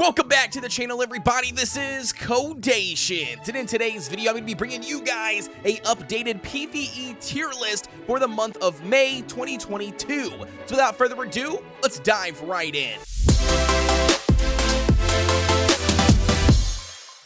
Welcome back to the channel, everybody. This is Kodeations, and in today's video, I'm going to be bringing you guys a updated PVE tier list for the month of May 2022. So without further ado, let's dive right in.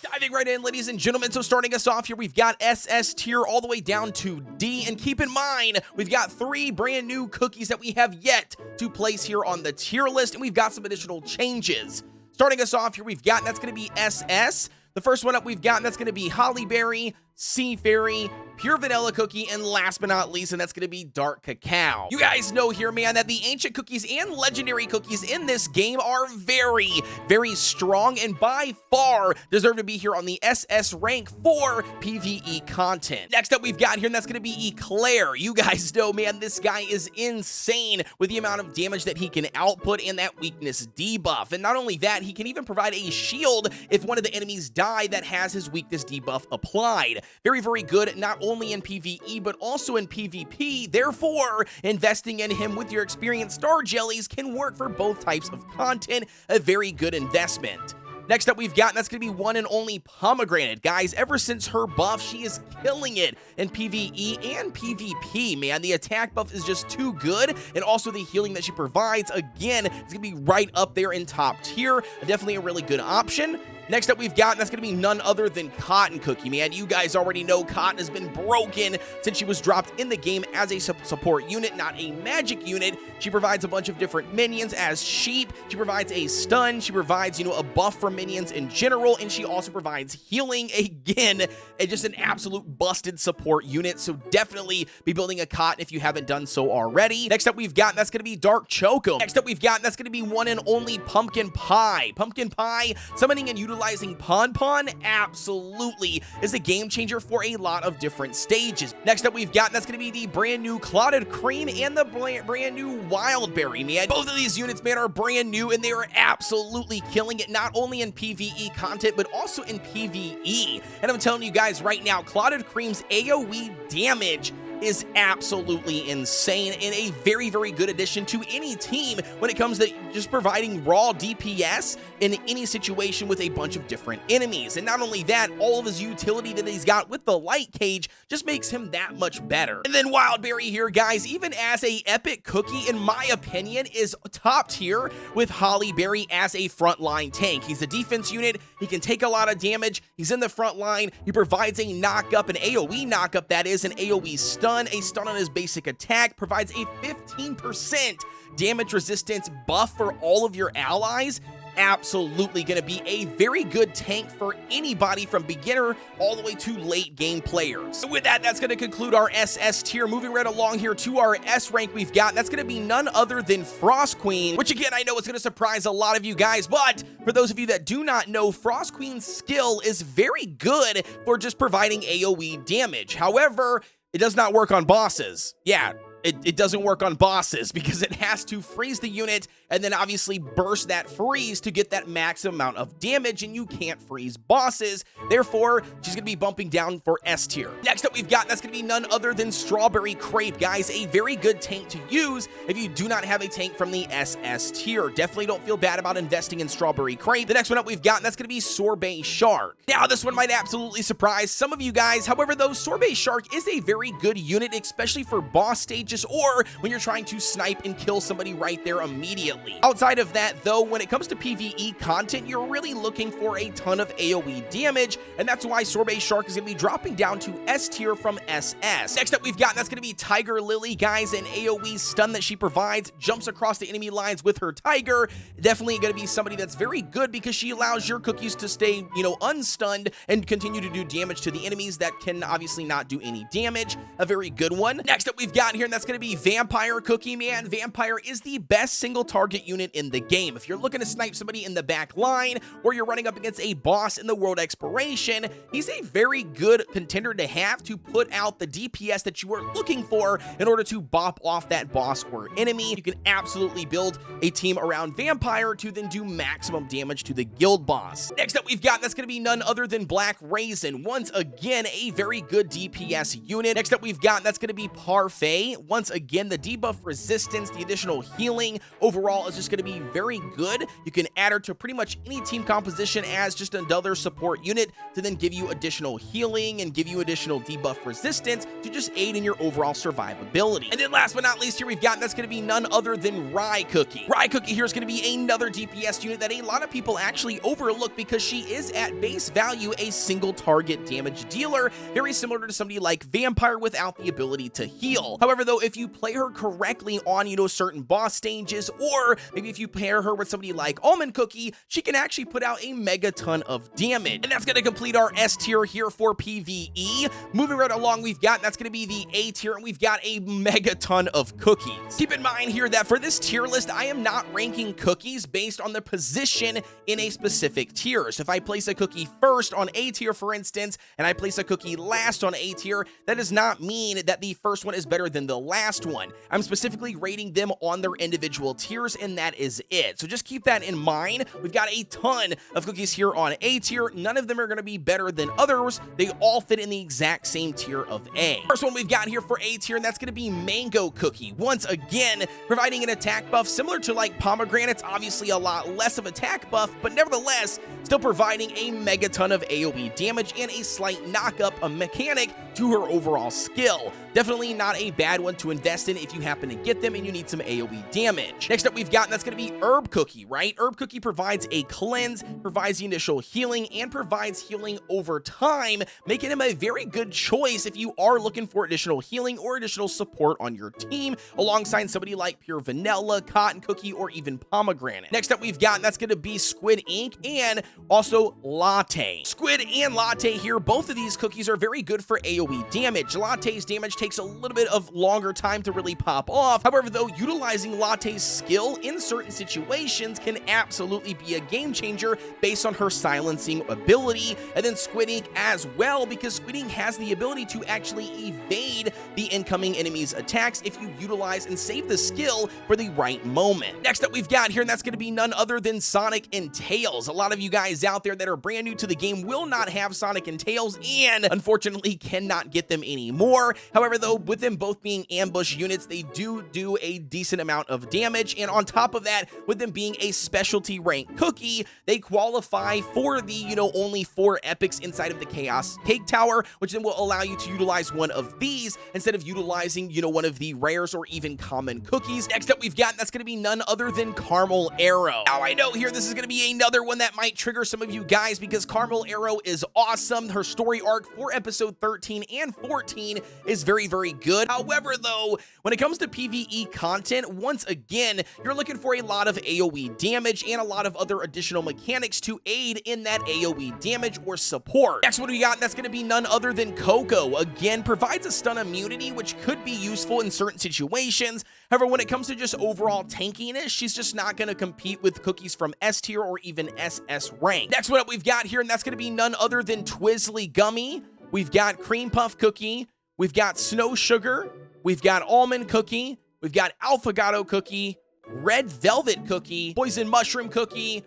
Diving right in, ladies and gentlemen. So starting us off here, we've got SS tier all the way down to D, and keep in mind, we've got 3 brand new cookies that we have yet to place here on the tier list, and we've got some additional changes. Starting us off here, we've got, and that's going to be SS. The first one up we've got, and that's going to be Hollyberry, Sea Fairy, Pure Vanilla Cookie, and last but not least, and that's going to be Dark Cacao. You guys know here, man, that the ancient cookies and legendary cookies in this game are very, very strong and by far deserve to be here on the SS rank for PvE content. Next up we've got here, and that's going to be Eclair. You guys know, man, this guy is insane with the amount of damage that he can output and that weakness debuff. And not only that, he can even provide a shield if one of the enemies die that has his weakness debuff applied. Very, very good, not only in PvE, but also in PvP. Therefore, investing in him with your experienced star jellies can work for both types of content. A very good investment. Next up we've got, and that's going to be one and only Pomegranate. Guys, ever since her buff, she is killing it in PvE and PvP, man. The attack buff is just too good, and also the healing that she provides, again, is going to be right up there in top tier. Definitely a really good option. Next up we've got, and that's going to be none other than Cotton Cookie, man. You guys already know Cotton has been broken since she was dropped in the game as a support unit, not a magic unit. She provides a bunch of different minions as sheep. She provides a stun. She provides, a buff for minions in general, and she also provides healing. Again, and just an absolute busted support unit, so definitely be building a Cotton if you haven't done so already. Next up we've got, and that's going to be Dark Choco. Next up we've got, and that's going to be one and only Pumpkin Pie. Pumpkin Pie, summoning and utilizing Pon Pon, absolutely is a game changer for a lot of different stages. Next up we've got, and that's going to be the brand new Clotted Cream and the brand new Wild Berry, man. Both of these units, man, are brand new, and they are absolutely killing it, not only in PvE content, but also in PvE. And I'm telling you guys right now, Clotted Cream's AoE damage is absolutely insane and a very, very good addition to any team when it comes to just providing raw DPS in any situation with a bunch of different enemies. And not only that, all of his utility that he's got with the light cage just makes him that much better. And then Wildberry here, guys, even as a epic cookie, in my opinion, is top tier with Hollyberry as a frontline tank. He's a defense unit. He can take a lot of damage. He's in the front line. He provides a knock-up, an AoE knock-up, that is, an AoE stun. A stun on his basic attack, provides a 15% damage resistance buff for all of your allies. Absolutely going to be a very good tank for anybody from beginner all the way to late game players. So with that, that's going to conclude our SS tier. Moving right along here to our S rank we've got, that's going to be none other than Frost Queen, which again, I know is going to surprise a lot of you guys, but for those of you that do not know, Frost Queen's skill is very good for just providing AoE damage. However, it does not work on bosses. Yeah, it doesn't work on bosses because it has to freeze the unit and then obviously burst that freeze to get that maximum amount of damage, and you can't freeze bosses. Therefore, she's going to be bumping down for S tier. Next up we've got, that's going to be none other than Strawberry Crepe. Guys, a very good tank to use if you do not have a tank from the SS tier. Definitely don't feel bad about investing in Strawberry Crepe. The next one up we've got, and that's going to be Sorbet Shark. Now, this one might absolutely surprise some of you guys. However, though, Sorbet Shark is a very good unit, especially for boss stages or when you're trying to snipe and kill somebody right there immediately. Outside of that, though, when it comes to PvE content, you're really looking for a ton of AoE damage, and that's why Sorbet Shark is going to be dropping down to S tier from SS. Next up we've got, and that's going to be Tiger Lily. Guys, an AoE stun that she provides, jumps across the enemy lines with her tiger. Definitely going to be somebody that's very good because she allows your cookies to stay, unstunned and continue to do damage to the enemies that can obviously not do any damage. A very good one. Next up we've got here, and that's going to be Vampire Cookie, man. Vampire is the best single target unit in the game. If you're looking to snipe somebody in the back line or you're running up against a boss in the world exploration, he's a very good contender to have to put out the DPS that you are looking for in order to bop off that boss or enemy. You can absolutely build a team around Vampire to then do maximum damage to the guild boss. Next up we've got, that's going to be none other than Black Raisin. Once again, a very good DPS unit. Next up we've got, that's going to be Parfait. Once again, the debuff resistance, the additional healing, overall overall is just going to be very good. You can add her to pretty much any team composition as just another support unit to then give you additional healing and give you additional debuff resistance to just aid in your overall survivability. And then last but not least here we've got, that's going to be none other than Rye Cookie. Rye Cookie here is going to be another DPS unit that a lot of people actually overlook because she is at base value a single target damage dealer, very similar to somebody like Vampire without the ability to heal. However though, if you play her correctly on, you know, certain boss stages, or maybe if you pair her with somebody like Almond Cookie, she can actually put out a mega ton of damage. And that's going to complete our S tier here for PvE. Moving right along, we've got, that's going to be the A tier, and we've got a mega ton of cookies. Keep in mind here that for this tier list, I am not ranking cookies based on the position in a specific tier. So if I place a cookie first on A tier, for instance, and I place a cookie last on A tier, that does not mean that the first one is better than the last one. I'm specifically rating them on their individual tiers, and that is it. So just keep that in mind. We've got a ton of cookies here on A tier. None of them are going to be better than others. They all fit in the exact same tier of A. First one we've got here for A tier, and that's going to be Mango Cookie. Once again, providing an attack buff similar to like Pomegranate's, obviously a lot less of attack buff, but nevertheless, still providing a mega ton of AoE damage and a slight knock-up mechanic to her overall skill. Definitely not a bad one to invest in if you happen to get them and you need some AoE damage. Next up we've got, and that's going to be Herb Cookie, right? Herb Cookie provides a cleanse, provides the initial healing, and provides healing over time, making him a very good choice if you are looking for additional healing or additional support on your team, alongside somebody like Pure Vanilla, Cotton Cookie, or even Pomegranate. Next up we've got, and that's going to be Squid Ink and also Latte. Squid and Latte here, both of these cookies are very good for AoE damage. Latte's damage takes a little bit of longer time to really pop off. However though, utilizing Latte's skill in certain situations can absolutely be a game changer based on her silencing ability. And then Squid Ink as well, because Squid Ink has the ability to actually evade the incoming enemy's attacks if you utilize and save the skill for the right moment. Next up we've got here, and that's going to be none other than Sonic and Tails. A lot of you guys out there that are brand new to the game will not have Sonic and Tails, and unfortunately cannot get them anymore. However though, with them both being ambush units, they do a decent amount of damage, and on top of that, with them being a specialty rank cookie, they qualify for the, you know, only 4 epics inside of the Chaos Cake Tower, which then will allow you to utilize one of these instead of utilizing, you know, one of the rares or even common cookies. Next up we've got, that's going to be none other than Caramel Arrow. Now I know here this is going to be another one that might trigger some of you guys because Caramel Arrow is awesome. Her story arc for episode 13 and 14 is very, very good. However though, when it comes to PvE content, once again, you're looking for a lot of AoE damage and a lot of other additional mechanics to aid in that AoE damage or support. Next one we got, and that's going to be none other than Coco. Again, provides a stun immunity, which could be useful in certain situations. However, when it comes to just overall tankiness, she's just not going to compete with cookies from S tier or even SS rank. Next one up we've got here, and that's going to be none other than Twizzly Gummy. We've got Cream Puff Cookie. We've got Snow Sugar. We've got Almond Cookie. We've got Alphagato Cookie, Red Velvet Cookie, Poison Mushroom Cookie,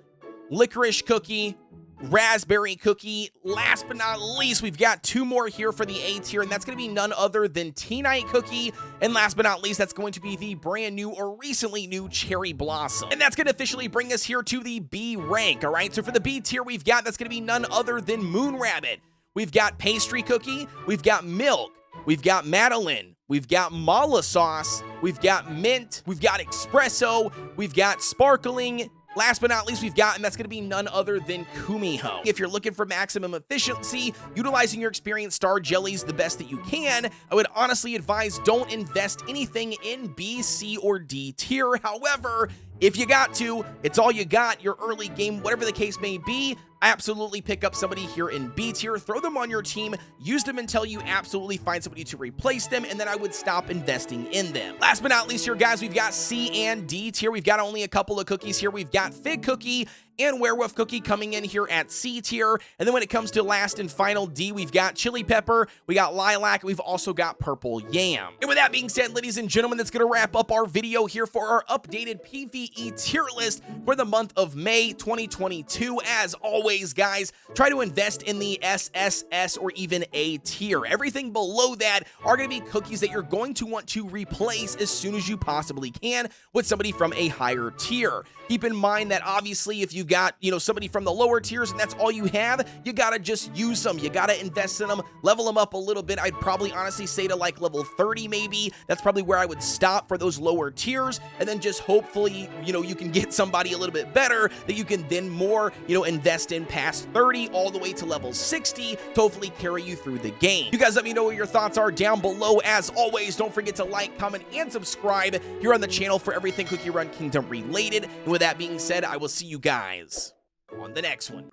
Licorice Cookie, Raspberry Cookie. Last but not least, we've got 2 more here for the A tier, and that's going to be none other than Tea Night Cookie. And last but not least, that's going to be the brand new or recently new Cherry Blossom. And that's going to officially bring us here to the B rank, all right? So for the B tier, we've got, that's going to be none other than Moon Rabbit. We've got Pastry Cookie. We've got Milk. We've got Madeline. We've got Mala Sauce. We've got Mint. We've got Espresso. We've got Sparkling. Last but not least, we've got, and that's going to be none other than Kumiho. If you're looking for maximum efficiency, utilizing your experienced star jellies the best that you can, I would honestly advise don't invest anything in B, C, or D tier. However, if you got to, it's all you got, your early game, whatever the case may be, absolutely pick up somebody here in B tier, throw them on your team, use them until you absolutely find somebody to replace them, and then I would stop investing in them. Last but not least here, guys, we've got C and D tier. We've got only a couple of cookies here. We've got Fig Cookie and werewolf cookie coming in here at C tier. And then when it comes to last and final D, we've got chili pepper, we got lilac, we've also got purple yam. And with that being said, ladies and gentlemen, that's going to wrap up our video here for our updated PVE tier list for the month of May 2022. As always, guys, try to invest in the SSS or even A tier. Everything below that are going to be cookies that you're going to want to replace as soon as you possibly can with somebody from a higher tier. Keep in mind that obviously if you've got, somebody from the lower tiers and that's all you have, you gotta just use them. You gotta invest in them, level them up a little bit. I'd probably honestly say to like level 30 maybe. That's probably where I would stop for those lower tiers, and then just hopefully, you can get somebody a little bit better that you can then more, invest in past 30 all the way to level 60 to hopefully carry you through the game. You guys let me know what your thoughts are down below. As always, don't forget to like, comment, and subscribe here on the channel for everything Cookie Run Kingdom related. And with that being said, I will see you guys on the next one.